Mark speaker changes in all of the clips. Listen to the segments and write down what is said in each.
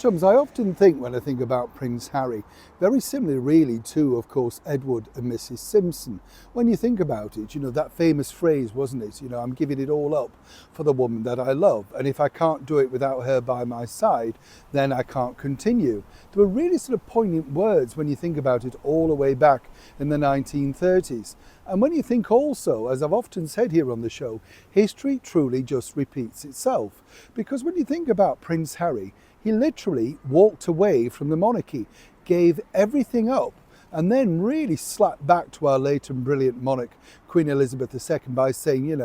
Speaker 1: chums, I often think when I think about Prince Harry, very similar really to, of course, Edward and Mrs. Simpson. When you think about it, that famous phrase, wasn't it? I'm giving it all up for the woman that I love. And if I can't do it without her by my side, then I can't continue. There were really sort of poignant words when you think about it all the way back in the 1930s. And when you think also, as I've often said here on the show, history truly just repeats itself. Because when you think about Prince Harry, he literally walked away from the monarchy, gave everything up, and then really slapped back to our late and brilliant monarch, Queen Elizabeth II, by saying,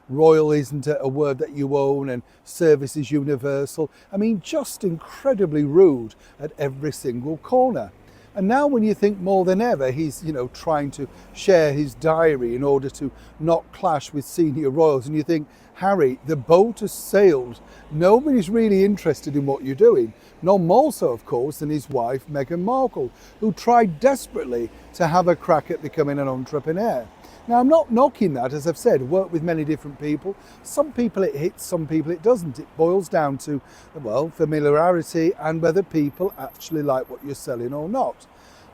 Speaker 1: royal isn't a word that you own and service is universal. I mean, just incredibly rude at every single corner. And now when you think more than ever, he's, trying to share his diary in order to not clash with senior royals. And you think, Harry, the boat has sailed. Nobody's really interested in what you're doing. No more so, of course, than his wife, Meghan Markle, who tried desperately to have a crack at becoming an entrepreneur. Now, I'm not knocking that, as I've said, worked with many different people. Some people it hits, some people it doesn't. It boils down to, familiarity and whether people actually like what you're selling or not.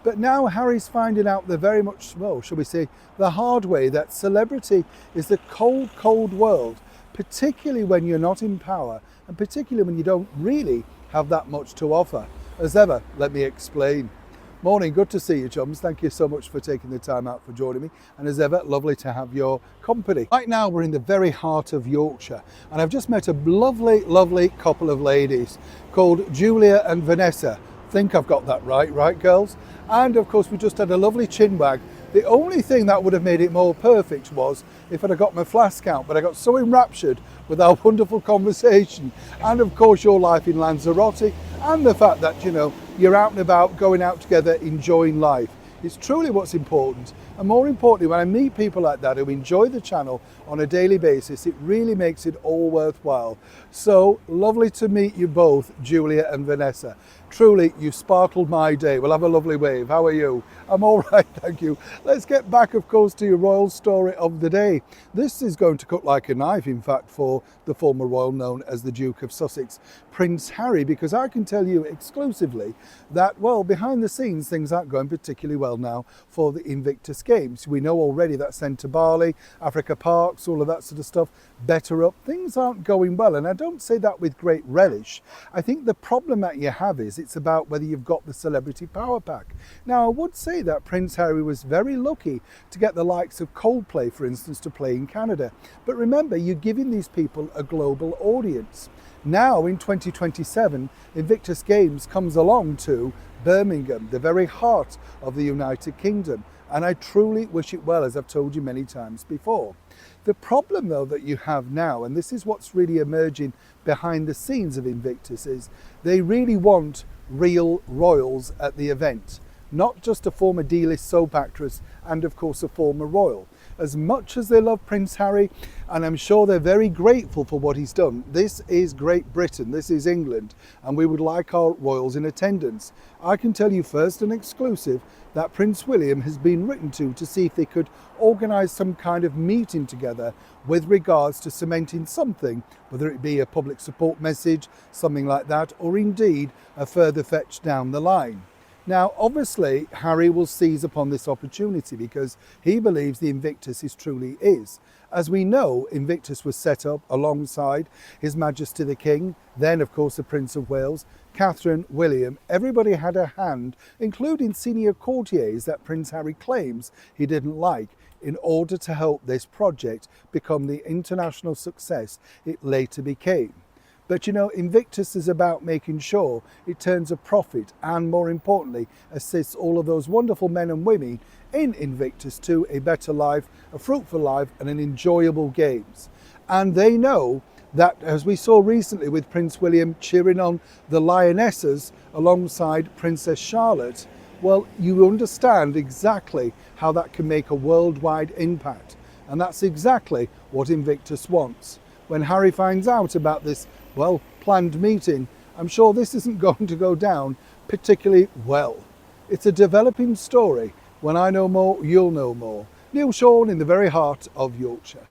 Speaker 1: But now Harry's finding out the very much, shall we say, the hard way that celebrity is the cold, cold world, particularly when you're not in power and particularly when you don't really have that much to offer. As ever, let me explain. Morning, good to see you, chums. Thank you so much for taking the time out for joining me. And as ever, lovely to have your company. Right now, we're in the very heart of Yorkshire. And I've just met a lovely, lovely couple of ladies called Julia and Vanessa. Think I've got that right, girls? And of course, we just had a lovely chin wag. The only thing that would have made it more perfect was if I'd have got my flask out, but I got so enraptured with our wonderful conversation. And of course, your life in Lanzarote and the fact that, you're out and about, going out together, enjoying life. It's truly what's important. And more importantly, when I meet people like that who enjoy the channel on a daily basis, it really makes it all worthwhile. So lovely to meet you both, Julia and Vanessa. Truly, you sparkled my day. We'll have a lovely wave. How are you? I'm all right, thank you. Let's get back, of course, to your royal story of the day. This is going to cut like a knife, in fact, for the former royal known as the Duke of Sussex, Prince Harry, because I can tell you exclusively that, behind the scenes, things aren't going particularly well now for the Invictus Games. We know already that Centre Bali, Africa Parks, all of that sort of stuff, better up. Things aren't going well, and I don't say that with great relish. I think the problem that you have is it's about whether you've got the celebrity power pack. Now, I would say that Prince Harry was very lucky to get the likes of Coldplay, for instance, to play in Canada. But remember, you're giving these people a global audience. Now, in 2027, Invictus Games comes along to Birmingham, the very heart of the United Kingdom. And I truly wish it well, as I've told you many times before. The problem, though, that you have now, and this is what's really emerging behind the scenes of Invictus, is they really want real royals at the event, not just a former D-list soap actress and, of course, a former royal. As much as they love Prince Harry, and I'm sure they're very grateful for what he's done, this is Great Britain, this is England, and we would like our royals in attendance. I can tell you first and exclusive that Prince William has been written to see if they could organise some kind of meeting together with regards to cementing something, whether it be a public support message, something like that, or indeed a further fetch down the line. Now, obviously, Harry will seize upon this opportunity because he believes the Invictus truly is. As we know, Invictus was set up alongside His Majesty the King, then, of course, the Prince of Wales, Catherine, William. Everybody had a hand, including senior courtiers that Prince Harry claims he didn't like, in order to help this project become the international success it later became. But Invictus is about making sure it turns a profit and, more importantly, assists all of those wonderful men and women in Invictus to a better life, a fruitful life and an enjoyable games. And they know that, as we saw recently with Prince William cheering on the Lionesses alongside Princess Charlotte, you understand exactly how that can make a worldwide impact. And that's exactly what Invictus wants. When Harry finds out about this planned meeting, I'm sure this isn't going to go down particularly well. It's a developing story. When I know more, you'll know more. Neil Shawn in the very heart of Yorkshire.